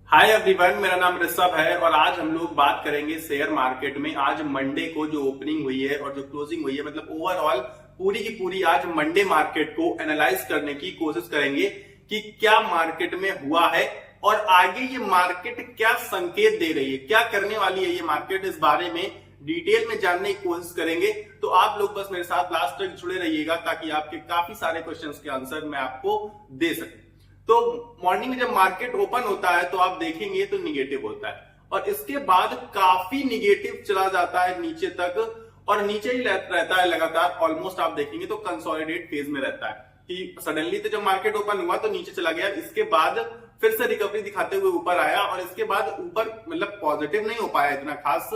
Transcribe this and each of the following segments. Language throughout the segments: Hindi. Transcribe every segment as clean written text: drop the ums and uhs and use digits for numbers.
हाय एवरीवन, मेरा नाम ऋषभ है और आज हम लोग बात करेंगे शेयर मार्केट में। आज मंडे को जो ओपनिंग हुई है और जो क्लोजिंग हुई है, मतलब ओवरऑल पूरी की पूरी आज मंडे मार्केट को एनालाइज करने की कोशिश करेंगे कि क्या मार्केट में हुआ है और आगे ये मार्केट क्या संकेत दे रही है, क्या करने वाली है ये मार्केट। इस बारे में डिटेल में जानने की कोशिश करेंगे। तो आप लोग बस मेरे साथ लास्ट तक जुड़े रहिएगा ताकि आपके काफी सारे क्वेश्चंस के आंसर मैं आपको दे सकूं। तो मॉर्निंग में जब मार्केट ओपन होता है तो आप देखेंगे तो निगेटिव होता है और इसके बाद काफी निगेटिव चला जाता है नीचे तक और नीचे ही रहता है लगातार। ऑलमोस्ट आप देखेंगे तो कंसोलिडेट फेज में रहता है कि सडनली तो जब मार्केट ओपन हुआ तो नीचे चला गया, इसके बाद फिर से रिकवरी दिखाते हुए ऊपर आया और इसके बाद ऊपर मतलब पॉजिटिव नहीं हो पाया इतना खास,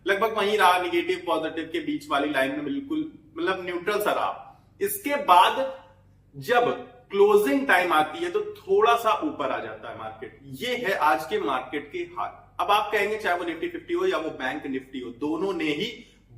लगभग वहीं रहा निगेटिव पॉजिटिव के बीच वाली लाइन में, बिल्कुल मतलब न्यूट्रल सा रहा। इसके बाद जब क्लोजिंग टाइम आती है तो थोड़ा सा ऊपर आ जाता है मार्केट। ये है आज के मार्केट के हाल। अब आप कहेंगे चाहे वो निफ्टी 50 हो या वो बैंक निफ्टी हो, दोनों ने ही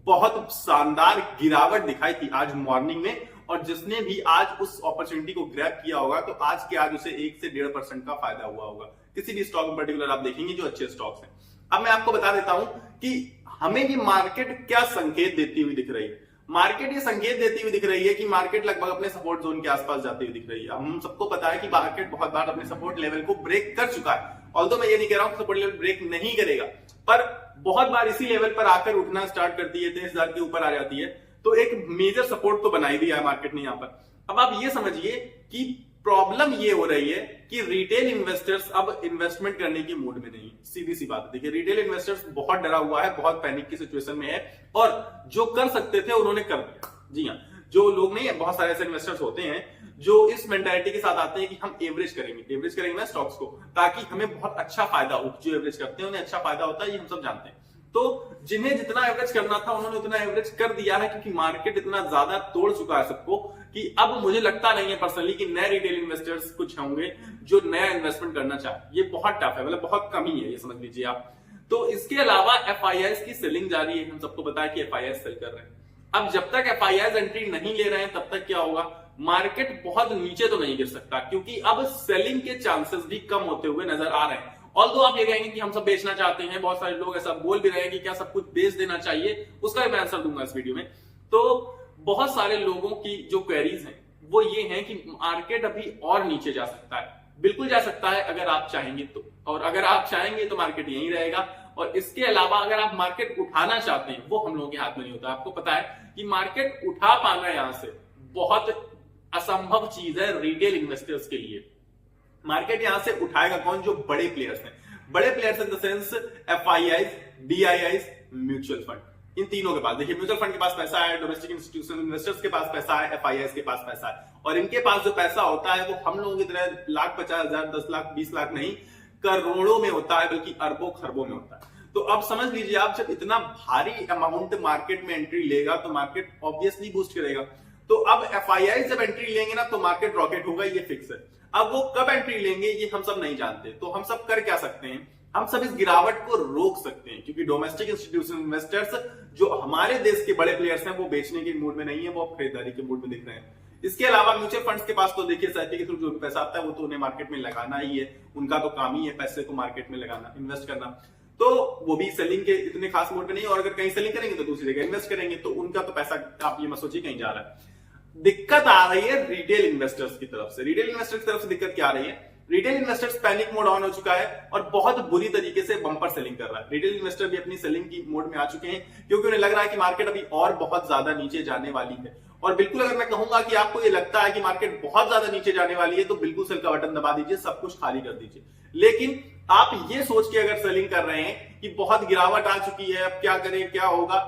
बहुत शानदार गिरावट दिखाई थी आज मॉर्निंग में और जिसने भी आज उस अपॉर्चुनिटी को ग्रैब किया होगा तो आज के आज उसे 1 से 1.5% का फायदा हुआ होगा किसी भी स्टॉक में पर्टिकुलर आप देखेंगे जो अच्छे स्टॉक्स हैं। अब मैं आपको बता देता हूं कि हमें ये मार्केट क्या संकेत देती हुई दिख रही है। मार्केट ये संकेत देती हुई दिख रही है कि मार्केट लगभग अपने सपोर्ट जोन के आसपास जाती हुई दिख रही है। हम सबको पता है कि मार्केट बहुत बार अपने सपोर्ट लेवल को ब्रेक कर चुका है। ऑल्दो मैं ये नहीं कह रहा हूं कि सपोर्ट लेवल ब्रेक नहीं करेगा, पर बहुत बार इसी लेवल पर आकर उठना स्टार्ट करती है, 23,000 के ऊपर आ जाती है, तो एक मेजर सपोर्ट तो बनाई दिया है मार्केट ने यहां पर। अब आप ये समझिए कि प्रॉब्लम ये हो रही है कि रिटेल इन्वेस्टर्स अब इन्वेस्टमेंट करने की मूड में नहीं। सीधी सी बात है, देखिए रिटेल इन्वेस्टर्स बहुत डरा हुआ है, बहुत पैनिक की सिचुएशन में है और जो कर सकते थे उन्होंने कर दिया। जी हाँ, जो लोग नहीं, बहुत सारे ऐसे इन्वेस्टर्स होते हैं जो इस मेंटालिटी के साथ आते हैं कि हम एवरेज करेंगे ना स्टॉक्स को, ताकि हमें बहुत अच्छा फायदा हो। जो एवरेज करते हैं उन्हें अच्छा फायदा होता है, ये हम सब जानते हैं। तो जिन्हें जितना एवरेज करना था उन्होंने उतना एवरेज कर दिया है क्योंकि मार्केट इतना ज्यादा तोड़ चुका है सबको कि अब मुझे लगता नहीं है पर्सनली कि नए रिटेल इन्वेस्टर्स कुछ होंगे जो नया इन्वेस्टमेंट करना चाहे। ये बहुत टफ है, मतलब बहुत कम ही है, ये समझ लीजिए आप। तो इसके अलावा एफआईआईस की सेलिंग जारी है। हम सबको पता है कि एफआईआईस सेल कर रहे हैं। अब जब तक एफआईआईस एंट्री नहीं ले रहे हैं तब तक क्या होगा, मार्केट बहुत नीचे तो नहीं गिर सकता क्योंकि अब सेलिंग के चांसेस भी कम होते हुए नजर आ रहे हैं। ऑल्दो आप ये कहेंगे कि हम सब बेचना चाहते हैं, बहुत सारे लोग ऐसा बोल भी रहे हैं कि क्या सब कुछ बेच देना चाहिए, उसका भी मैं आंसर दूंगा इस वीडियो में। तो बहुत सारे लोगों की जो क्वेरीज हैं वो ये हैं कि मार्केट अभी और नीचे जा सकता है। बिल्कुल जा सकता है अगर आप चाहेंगे तो, और अगर आप चाहेंगे तो मार्केट यहीं रहेगा। और इसके अलावा अगर आप मार्केट उठाना चाहते हैं वो हम लोगों के हाथ में नहीं होता। आपको पता है कि मार्केट उठा पाना यहां से बहुत असंभव चीज है रिटेल इन्वेस्टर्स के लिए। मार्केट यहां से उठाएगा कौन? जो बड़े प्लेयर्स हैं। बड़े players in the sense FIIs, DIIs, mutual fund. इन तीनों के पास, देखिए म्यूचुअल फंड के पास पैसा है, डोमेस्टिक इंस्टीट्यूशनल इन्वेस्टर्स के पास पैसा है, एफआईआईस के पास पैसा है और इनके पास जो पैसा होता है वो हम लोगों की तरह 1,50,000, 10 लाख, 20 लाख नहीं, करोड़ों में होता है, बल्कि अरबों खरबों में होता है। तो अब समझ लीजिए आप, जब इतना भारी अमाउंट मार्केट में एंट्री लेगा तो मार्केट ऑब्वियसली बूस्ट करेगा। तो अब एफआईआईस जब एंट्री लेंगे ना तो मार्केट रॉकेट होगा, ये फिक्स है। अब वो कब एंट्री लेंगे ये हम सब नहीं जानते। तो हम सब कर क्या सकते हैं, हम सब इस गिरावट को रोक सकते हैं क्योंकि डोमेस्टिक इंस्टीट्यूशनल इन्वेस्टर्स जो हमारे देश के बड़े प्लेयर्स हैं वो बेचने के मूड में नहीं है, वो खरीदारी के मूड में दिख रहे हैं। इसके अलावा म्यूचुअल फंड्स के पास तो देखिए एसआईपी के थ्रू जो पैसा आता है वो तो उन्हें मार्केट में लगाना ही है, उनका तो काम ही है पैसे को मार्केट में लगाना, इन्वेस्ट करना। तो वो भी सेलिंग के इतने खास मोड में नहीं, और अगर कहीं सेलिंग करेंगे तो दूसरी जगह इन्वेस्ट करेंगे, तो उनका तो पैसा आप ये मत सोचिए कहीं जा रहा है। दिक्कत आ रही है रिटेल इन्वेस्टर्स की तरफ से। रिटेल इन्वेस्टर्स की तरफ से दिक्कत क्या आ रही है, retail investors panic mode on हो चुका है और बहुत बुरी तरीके से बम्पर सेलिंग कर रहा है। रिटेल इन्वेस्टर भी अपनी सेलिंग की मोड में आ चुके हैं क्योंकि उन्हें लग रहा है कि मार्केट अभी और बहुत ज्यादा नीचे जाने वाली है। और बिल्कुल अगर मैं कहूंगा कि आपको ये लगता है कि मार्केट बहुत ज्यादा नीचे जाने वाली है तो बिल्कुल सेल का बटन दबा दीजिए, सब कुछ खाली कर दीजिए। लेकिन आप ये सोच के अगर सेलिंग कर रहे हैं कि बहुत गिरावट आ चुकी है, अब क्या करें, क्या होगा,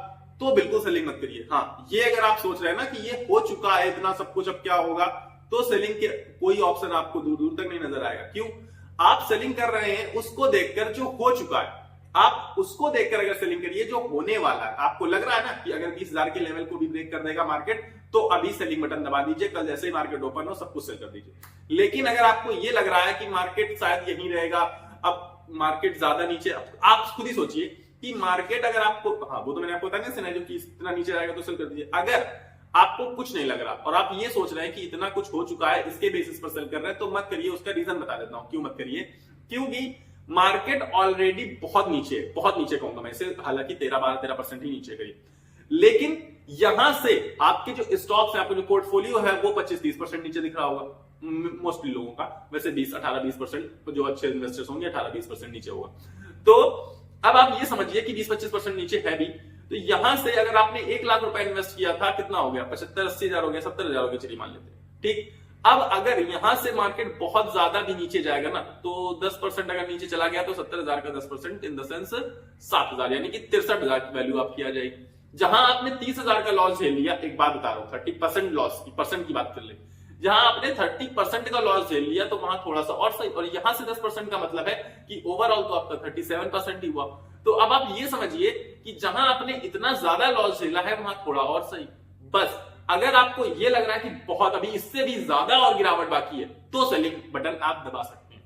तो बिल्कुल सेलिंग मत करिए। हाँ, ये अगर आप सोच रहे हैं ना कि ये हो चुका है इतना सब कुछ, अब क्या होगा, तो सेलिंग के कोई ऑप्शन आपको दूर दूर तक नहीं नजर आएगा। क्यों? आप सेलिंग कर रहे हैं उसको देखकर जो हो चुका है, आप उसको देखकर अगर सेलिंग करिए जो होने वाला है। आपको लग रहा है ना कि अगर 20,000 के लेवल को भी ब्रेक कर देगा मार्केट तो अभी सेलिंग बटन दबा दीजिए, कल जैसे ही मार्केट ओपन हो सब कुछ सेल कर दीजिए। लेकिन अगर आपको ये लग रहा है कि मार्केट शायद यहीं रहेगा, अब मार्केट ज्यादा नीचे, आप खुद ही सोचिए कि मार्केट अगर आपको, हाँ वो तो मैंने आपको बताया सिनेरियो कि इतना नीचे जाएगा तो सेल कर दीजिए। अगर आपको कुछ नहीं लग रहा और आप ये सोच रहे हैं कि इतना कुछ हो चुका है इसके बेसिस पर सेल कर रहे हैं तो मत करिए। उसका रीजन बता देता हूं क्यों मत करिए। क्योंकि मार्केट ऑलरेडी बहुत नीचे कहूंगा मैं इसे, हालांकि 13% ही नीचे गई, लेकिन यहां से आपके जो स्टॉक्स है, आपका जो पोर्टफोलियो है वो 25-30% नीचे दिख रहा होगा मोस्टली लोगों का। वैसे 18-20% जो अच्छे इन्वेस्टर्स होंगे 18-20% नीचे होगा। तो अब आप ये समझिए कि 20-25% नीचे है भी, तो यहां से अगर आपने 1 लाख रुपए इन्वेस्ट किया था, कितना हो गया? 75-80 हजार हो गया, 70 हजार हो गया, चलिए मान लेते हैं, ठीक। अब अगर यहां से मार्केट बहुत ज्यादा भी नीचे जाएगा ना, तो 10% अगर नीचे चला गया तो 70 हजार का 10% इन द सेंस 7 हजार, यानी कि 63 हजार की वैल्यू आपकी आ जाएगी। जहां आपने 30 हजार का लॉस झेल लिया, एक बात बता रहा हूं 30% लॉस की, परसेंट की बात कर ले, जहां आपने 30% का लॉस झेल लिया तो वहां थोड़ा सा और सही, और यहां से 10% का मतलब है कि ओवरऑल तो आपका 37% ही हुआ। तो अब आप ये समझिए कि जहां आपने इतना ज्यादा लॉस झेला है वहां थोड़ा और सही। बस अगर आपको ये लग रहा है कि बहुत अभी इससे भी ज्यादा और गिरावट बाकी है, तो सेलिंग बटन आप दबा सकते हैं।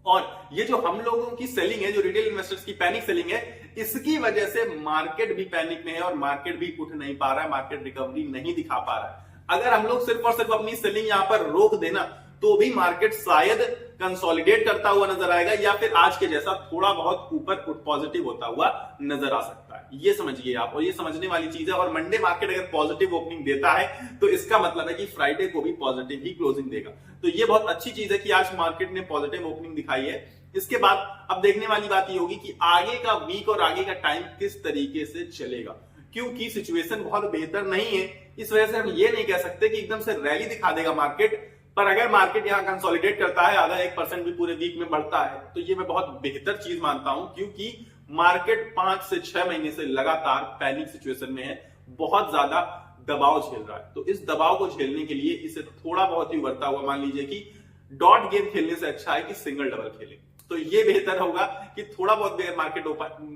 और ये जो हम लोगों की सेलिंग है, जो रिटेल इन्वेस्टर्स की पैनिक सेलिंग है, इसकी वजह से मार्केट भी पैनिक में है और मार्केट भी उठ नहीं पा रहा है, मार्केट रिकवरी नहीं दिखा पा रहा है। अगर हम लोग सिर्फ और सिर्फ अपनी सेलिंग यहां पर रोक देना, तो भी मार्केट शायद कंसोलिडेट करता हुआ नजर आएगा, या फिर आज के जैसा थोड़ा बहुत ऊपर पॉजिटिव होता हुआ नजर आ सकता है। ये समझिए आप, और ये समझने वाली चीज है। और मंडे मार्केट अगर पॉजिटिव ओपनिंग देता है तो इसका मतलब है कि फ्राइडे को भी पॉजिटिव ही क्लोजिंग देगा। तो ये बहुत अच्छी चीज है कि आज मार्केट ने पॉजिटिव ओपनिंग दिखाई है। इसके बाद अब देखने वाली बात ये होगी कि आगे का वीक और आगे का टाइम किस तरीके से चलेगा, क्योंकि सिचुएशन बहुत बेहतर नहीं है। इस वजह से हम ये नहीं कह सकते कि एकदम से रैली दिखा देगा मार्केट, पर अगर मार्केट यहां कंसोलिडेट करता है, आधा 1% भी पूरे वीक में बढ़ता है, तो ये मैं बहुत बेहतर चीज मानता हूं, क्योंकि मार्केट 5 से 6 महीने से लगातार पैनिक सिचुएशन में है, बहुत ज्यादा दबाव झेल रहा है। तो इस दबाव को झेलने के लिए इसे थोड़ा बहुत ही उभरता हुआ मान लीजिए कि डॉट गेम खेलने से अच्छा है कि सिंगल डबल खेले, तो ये बेहतर होगा कि थोड़ा बहुत मार्केट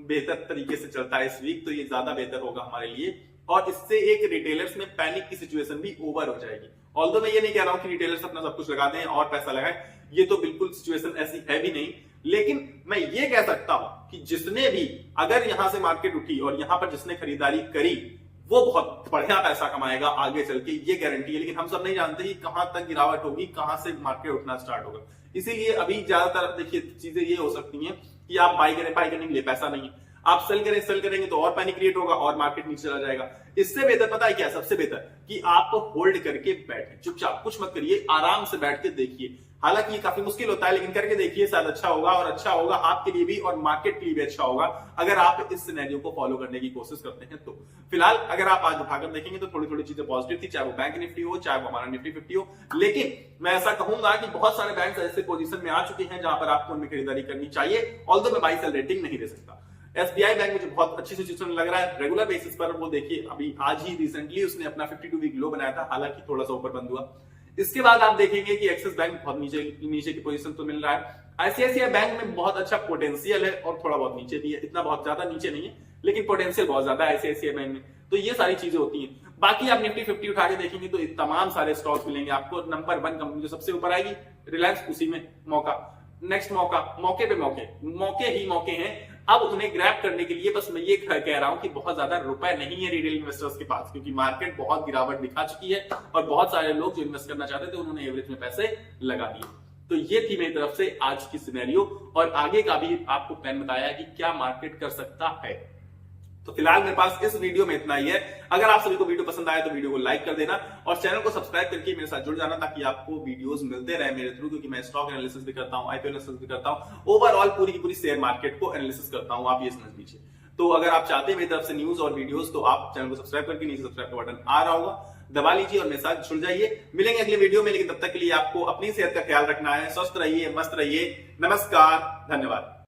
बेहतर तरीके से चलता है इस वीक, तो ये ज्यादा बेहतर होगा हमारे लिए। और इससे एक रिटेलर्स में पैनिक की सिचुएशन भी ओवर हो जाएगी। ऑल्दो मैं ये नहीं कह रहा हूं कि रिटेलर्स अपना सब कुछ लगा दें और पैसा लगाएं, ये तो बिल्कुल सिचुएशन ऐसी है भी नहीं, लेकिन मैं ये कह सकता हूं कि जिसने भी अगर यहां से मार्केट उठी और यहां पर जिसने खरीदारी करी, वो बहुत बढ़िया पैसा कमाएगा आगे चल के, ये गारंटी है। लेकिन हम सब नहीं जानते कि कहां तक गिरावट होगी, कहां से मार्केट उठना स्टार्ट होगा। इसीलिए अभी ज्यादातर देखिए चीजें ये हो सकती हैं कि आप बाई करने के लिए पैसा नहीं है, आप सेल करेंगे तो और पैनिक क्रिएट होगा और मार्केट नीचे चला जाएगा। इससे बेहतर पता है क्या, सबसे बेहतर कि आप होल्ड करके बैठे, चुपचाप कुछ मत करिए, आराम से बैठ के देखिए। हालांकि ये काफी मुश्किल होता है, लेकिन करके देखिए, शायद अच्छा होगा, और अच्छा होगा आपके लिए भी और मार्केट के लिए भी अच्छा होगा अगर आप इस सिनेरियो को फॉलो करने की कोशिश करते हैं तो। फिलहाल अगर आप आज उठाकर देखेंगे तो थोड़ी थोड़ी चीजें पॉजिटिव थी, चाहे वो बैंक निफ्टी हो, चाहे वो हमारा निफ्टी 50 हो। लेकिन मैं ऐसा कहूंगा कि बहुत सारे बैंक ऐसे पोजीशन में आ चुके हैं जहां पर आपको उनमें खरीदारी करनी चाहिए। ऑल्दो मैं बाई सेल रेटिंग नहीं दे सकता। एसबीआई बैंक मुझे बहुत अच्छी सिचुएशन लग रहा है रेगुलर बेसिस पर। वो देखिए अभी आज ही रिसेंटली उसने अपना 52 वीक लो बनाया था, हालांकि थोड़ा सा ऊपर बंद हुआ। इसके बाद आप देखेंगे कि एक्सिस बैंक बहुत नीचे की पोजीशन तो मिल रहा है। आईसीआईसीआई बैंक में बहुत अच्छा पोटेंशियल है और थोड़ा बहुत नीचे भी है, इतना बहुत ज्यादा नीचे नहीं है, लेकिन पोटेंशियल बहुत ज्यादा है आईसीआईसीआई बैंक में। तो ये सारी चीजें होती हैं। बाकी आप निफ्टी 50 उठा के देखेंगे तो तमाम सारे स्टॉक्स मिलेंगे आपको। नंबर 1 कंपनी जो सबसे ऊपर आएगी रिलायंस, उसी में मौका, नेक्स्ट मौका, मौके पे मौके ही मौके हैं। अब उन्हें ग्रैब करने के लिए बस मैं ये कह रहा हूं कि बहुत ज्यादा रुपए नहीं है रिटेल इन्वेस्टर्स के पास, क्योंकि मार्केट बहुत गिरावट दिखा चुकी है और बहुत सारे लोग जो इन्वेस्ट करना चाहते थे उन्होंने एवरेज में पैसे लगा दिए। तो ये थी मेरी तरफ से आज की सिनेरियो, और आगे का भी आपको प्लान बताया है कि क्या मार्केट कर सकता है। तो फिलहाल मेरे पास इस वीडियो में इतना ही है। अगर आप सभी को वीडियो पसंद आए तो वीडियो को लाइक कर देना और चैनल को सब्सक्राइब करके मेरे साथ जुड़ जाना, ताकि आपको वीडियोस मिलते रहे मेरे थ्रू, क्योंकि मैं स्टॉक एनालिसिस भी करता हूं, आईपीओ एनालिसिस भी करता हूं, ओवरऑल पूरी की पूरी शेयर मार्केट को एनालिसिस करता हूं, आप ये समझ लीजिए। तो अगर आप चाहते हैं मेरी तरफ से न्यूज और वीडियोस, तो आप चैनल को सब्सक्राइब करके नीचे सब्सक्राइब का बटन आ रहा होगा, दबा लीजिए और मेरे साथ जुड़ जाइए। मिलेंगे अगले वीडियो में, लेकिन तब तक के लिए आपको अपनी सेहत का ख्याल रखना है। स्वस्थ रहिए, मस्त रहिए। नमस्कार, धन्यवाद।